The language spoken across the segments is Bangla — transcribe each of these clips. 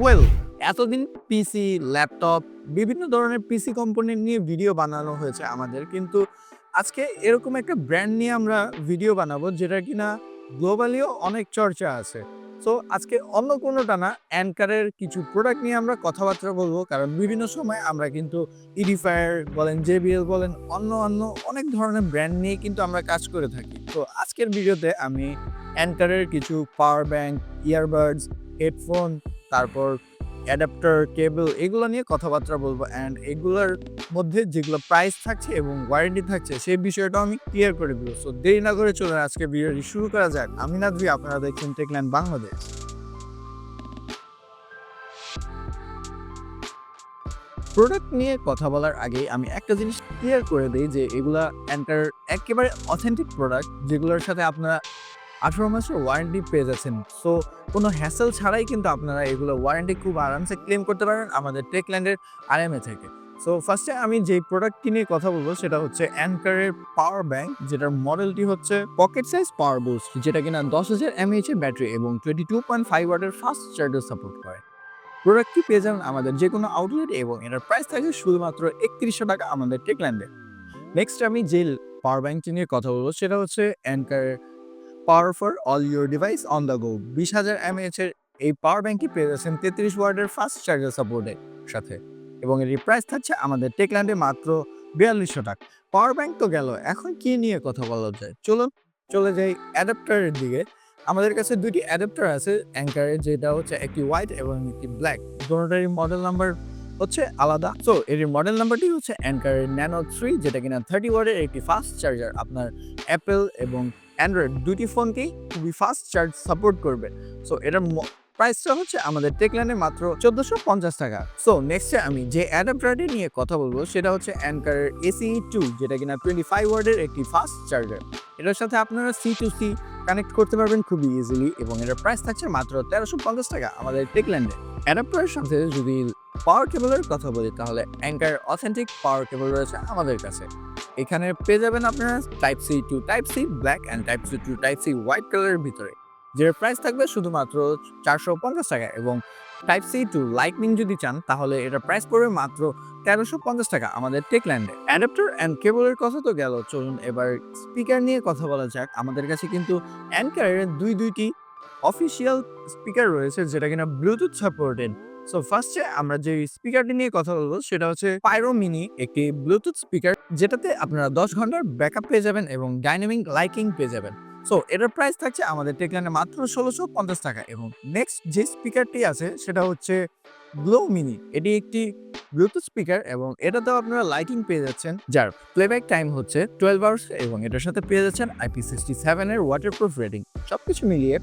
ওয়েল, এতদিন পিসি, ল্যাপটপ বিভিন্ন ধরনের পিসি কম্পোনেন্ট নিয়ে ভিডিও বানানো হয়েছে আমাদের। কিন্তু আজকে এরকম একটা ব্র্যান্ড নিয়ে আমরা ভিডিও বানাবো যেটা কিনা গ্লোবালিও অনেক চর্চা আছে। সো আজকে অন্য কোনোটা না, অ্যানকারের কিছু প্রোডাক্ট নিয়ে আমরা কথাবার্তা বলবো। কারণ বিভিন্ন সময় আমরা কিন্তু এডিফায়ার বলেন, JBL বলেন, অন্য অনেক ধরনের ব্র্যান্ড নিয়ে কিন্তু আমরা কাজ করে থাকি। তো আজকের ভিডিওতে আমি অ্যানকারের কিছু পাওয়ার ব্যাংক, ইয়ারবাডস, হেডফোন, তারপর অ্যাডাপ্টার, কেবল এগুলো নিয়ে কথাবার্তা বলবো। অ্যান্ড এগুলোর মধ্যে যেগুলো প্রাইস থাকছে এবং ওয়ারেন্টি থাকছে সেই বিষয়টাও আমি ক্লিয়ার করে দিব। সো দেরি না করে চলুন আজকে ভিডিওটি শুরু করা যাক। আমি নাদভি, আপনারা দেখছেন টেকল্যান্ড বাংলাদেশ। প্রোডাক্ট নিয়ে কথা বলার আগে আমি একটা জিনিস ক্লিয়ার করে দিই যে এগুলা অ্যান্কার একেবারে অথেন্টিক প্রোডাক্ট, যেগুলোর সাথে আপনারা 18 মাসের ওয়ারেন্টি পেয়ে যাচ্ছেন। সো কোনো হ্যাসেল ছাড়াই কিন্তু আপনারা এগুলো ওয়ারেন্টি খুব আরামসে ক্লেম করতে পারেন আমাদের টেকল্যান্ডের আরএমএ থেকে। সো ফার্স্টে আমি যেই প্রোডাক্টটি নিয়ে কথা বলবো সেটা হচ্ছে অ্যানকারের পাওয়ার ব্যাংক, যেটার মডেলটি হচ্ছে পকেট সাইজ পাওয়ার বুস্ট, যেটা কিনা 10,000 mAh এর ব্যাটারি এবং 22.5 ওয়াটের ফাস্ট চার্জার সাপোর্ট করে। প্রোডাক্টটি পেয়ে যাবেন আমাদের যে কোনো আউটলেট এবং এটার প্রাইস থাকে শুধুমাত্র 3100 টাকা আমাদের টেকল্যান্ডে। নেক্সট আমি যে পাওয়ার ব্যাংকটি নিয়ে কথা বলবো সেটা হচ্ছে অ্যানকারের power for all your device on the go. 20,000 mAh এর এই পাওয়ার ব্যাংকটি পেয়ে যাচ্ছেন 33 ওয়াটের ফাস্ট চার্জার সাপোর্টের সাথে, এবং এর প্রাইস থাকছে আমাদের টেকল্যান্ডে মাত্র 4200 টাকা। পাওয়ার ব্যাংক তো গেল, এখন কি নিয়ে কথা বলা যায়? চলুন চলে যাই অ্যাডাপ্টারের দিকে। আমাদের কাছে দুইটি অ্যাডাপ্টার আছে অ্যাঙ্কারের, যেটা হচ্ছে একটি হোয়াইট এবং একটি ব্ল্যাক। দুটোটারই মডেল নাম্বার হচ্ছে আলাদা। সো এর মডেল নাম্বারটি হচ্ছে অ্যাঙ্কারের ন্যানো 3, যেটা কিনা 30 ওয়াটের একটি ফাস্ট চার্জার। আপনার অ্যাপেল এবং অ্যান্ড্রয়েড দুটি ফোনকেই খুবই ফাস্ট চার্জ সাপোর্ট করবে। সো এটার প্রাইসটা হচ্ছে আমাদের টেকল্যান্ডে মাত্র 1450 টাকা। সো নেক্সটে আমি যে অ্যাডাপ্টারটি নিয়ে কথা বলবো সেটা হচ্ছে অ্যানকারের ACE2, যেটা কিনা 25 ওয়াটের একটি ফাস্ট চার্জার। এটার সাথে আপনারা C2C কানেক্ট করতে পারবেন খুবই ইজিলি, এবং এটার প্রাইস থাকছে মাত্র 1350 টাকা আমাদের টেকল্যান্ডে। অ্যাডাপ্টারের সাথে যদি পাওয়ার কেবলের কথা বলি তাহলে অ্যাঙ্কার অথেন্টিক পাওয়ার কেবল রয়েছে আমাদের কাছে। এখানে পেয়ে যাবেন আপনারা type C to type C black and type C to type C white কালারের ভিতরে, যের প্রাইস থাকবে শুধুমাত্র 450 টাকা। এবং টাইপ সি টু লাইটনিং যদি চান তাহলে এটার প্রাইস পড়বে মাত্র 1350 টাকা আমাদের টেকল্যান্ডে। অ্যাডাপ্টার অ্যান্ড কেবলের কথা তো গেল, চলুন এবার স্পিকার নিয়ে কথা বলা যাক। আমাদের কাছে কিন্তু অ্যানকারের দুইটি অফিসিয়াল স্পিকার রয়েছে যেটা কিনা ব্লুটুথ সাপোর্টেড। সো ফার্স্টে আমরা যে স্পিকারটি নিয়ে কথা বলবো সেটা হচ্ছে পাইরো মিনি, একটি ব্লুটুথ স্পিকার যেটাতে আপনারা 10 ঘন্টার ব্যাকআপ পেয়ে যাবেন এবং ডাইনামিক লাইটিং পেয়ে যাবেন। সো এটার প্রাইস থাকছে আমাদের টেকল্যান্ডে মাত্র 1650 টাকা। এবং নেক্সট যে স্পিকারটি আছে সেটা হচ্ছে গ্লো মিনি। এটি একটি ব্লুটুথ স্পিকার এবং এটাতেও আপনারা লাইটিং পেয়ে যাচ্ছেন, যার প্লেব্যাক টাইম হচ্ছে 12 আওয়ার্স, এবং এটার সাথে পেয়ে যাচ্ছেন IP67 এর ওয়াটারপ্রুফ রেটিং। সবকিছু মিলিয়ে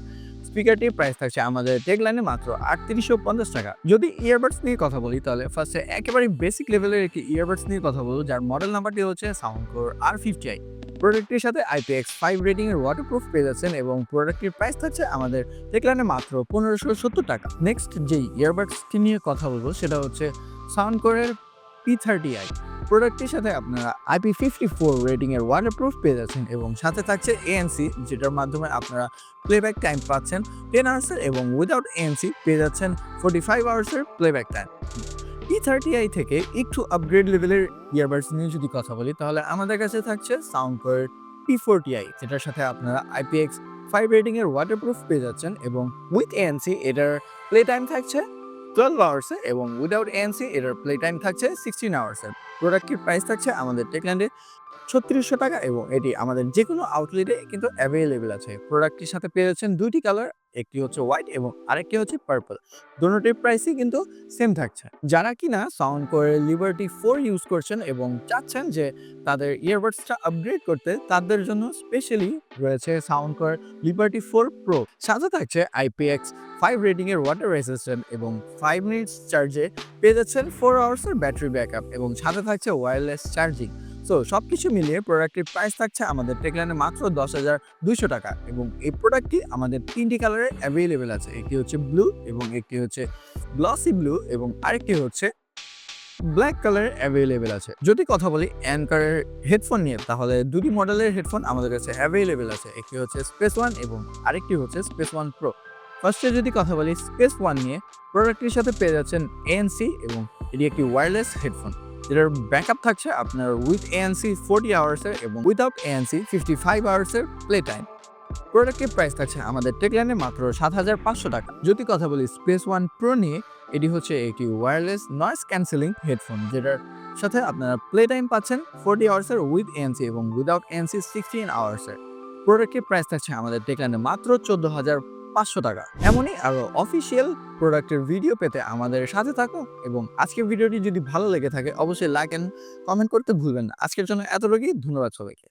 স্পিকারটির প্রাইস থাকছে আমাদের টেকল্যান্ডে মাত্র 3850 টাকা। যদি ইয়ারবাডস নিয়ে কথা বলি তাহলে ফার্স্টে একেবারে বেসিক লেভেলের একটি ইয়ারবাডস নিয়ে কথা বলবো, যার মডেল নাম্বারটি হচ্ছে সাউন্ডকোর R50i। প্রোডাক্টটির সাথে IPX5 রেটিং এর ওয়াটারপ্রুফ পেয়ে যাচ্ছেন, এবং প্রোডাক্টটির প্রাইস থাকছে আমাদের টেকল্যান্ডে মাত্র 1570 টাকা। নেক্সট যেই ইয়ারবাডসটি নিয়ে কথা বলবো সেটা হচ্ছে সাউন্ডকোরের P30i। প্রোডাক্টটির সাথে আপনারা IP54 রেটিং এর ওয়াটারপ্রুফ পেয়ে যাচ্ছেন, এবং সাথে থাকছে ANC, যেটার মাধ্যমে আপনারা প্লেব্যাক টাইম পাচ্ছেন 10 আওয়ার্সের, এবং উইদাউট ANC পেয়ে যাচ্ছেন 45 আওয়ার্সের প্লেব্যাক টাইম। P30i থেকে একটু আপগ্রেড লেভেলের ইয়ারবাডস নিয়ে যদি কথা বলি তাহলে আমাদের কাছে থাকছে সাউন্ডকোর P40i, যেটার সাথে আপনারা IPX5 রেটিং এর ওয়াটারপ্রুফ পেয়ে যাচ্ছেন, এবং উইথ ANC এটার প্লে টাইম থাকছে 12 আওয়ার্সে, এবং উইদাউট ANC এটার প্লে টাইম থাকছে 16 আওয়ার্সের। প্রোডাক্টের প্রাইস থাকছে আমাদের টেকল্যান্ডে 3600 টাকা, এবং এটি আমাদের যে কোনো আউটলেটে কিন্তু অ্যাভেলেবেল আছে। প্রোডাক্টটির সাথে পেয়ে যাচ্ছেন দুইটি কালার, একটি হচ্ছে হোয়াইট এবং আরেকটি হচ্ছে পার্পল। দুটোটির প্রাইসই কিন্তু সেম থাকছে। যারা কিনা সাউন্ডকোরের লিবার্টি 4 ইউজ করছেন এবং চাচ্ছেন যে তাদের ইয়ারবাডসটা আপগ্রেড করতে, তাদের জন্য স্পেশালি রয়েছে সাউন্ডকোর লিবার্টি 4 প্রো। সাথে থাকছে IPX5 রেটিং এর ওয়াটার রেজিস্ট্যান্ট, এবং 5 মিনিটস চার্জে পেয়ে যাচ্ছেন 4 আওয়ার্সের ব্যাটারি ব্যাকআপ, এবং সাথে থাকছে ওয়্যারলেস চার্জিং। সো সবকিছু মিলিয়ে প্রোডাক্টের প্রাইস থাকছে আমাদের টেকল্যান্ডে মাত্র 10,200 টাকা। এবং এই প্রোডাক্টটি আমাদের 3টি কালারে অ্যাভেলেবেল আছে, একটি হচ্ছে ব্লু, এবং একটি হচ্ছে গ্লসি ব্লু, এবং আরেকটি হচ্ছে ব্ল্যাক কালার অ্যাভেলেবেল আছে। যদি কথা বলি অ্যানকারের হেডফোন নিয়ে তাহলে দুটি মডেলের হেডফোন আমাদের কাছে অ্যাভেলেবেল আছে, একটি হচ্ছে স্পেস ওয়ান এবং আরেকটি হচ্ছে স্পেস ওয়ান প্রো। ফার্স্টে যদি কথা বলি স্পেস ওয়ান নিয়ে, প্রোডাক্টটির সাথে পেয়ে যাচ্ছেন এএনসি এবং এটি একটি ওয়্যারলেস হেডফোন, যেটার ব্যাকআপ থাকছে আপনার উইথ এএনসি 40 আওয়ার্সের এবং উইদাউট এএনসি 55 আওয়ার্সের প্লে টাইম। প্রোডাক্টের প্রাইস থাকছে আমাদের টেকলাইনে মাত্র 7,500 টাকা। যদি কথা বলি স্পেস ওয়ান প্রো নিয়ে, এটি হচ্ছে একটি ওয়্যারলেস নয়েজ ক্যান্সেলিং হেডফোন, যেটার সাথে আপনারা প্লে টাইম পাচ্ছেন 40 আওয়ার্সের উইথ এএনসি এবং উইদাউট এএনসি 16 আওয়ার্সের। প্রোডাক্টের প্রাইস থাকছে আমাদের টেকলাইনে মাত্র 14,500 টাকা। এমনই আরও অফিসিয়াল প্রোডাক্টের ভিডিও পেতে আমাদের সাথে থাকো, এবং আজকের ভিডিওটি যদি ভালো লেগে থাকে অবশ্যই লাইক অ্যান্ড কমেন্ট করতে ভুলবেন না। আজকের জন্য এতটুকুই, ধন্যবাদ সবাইকে।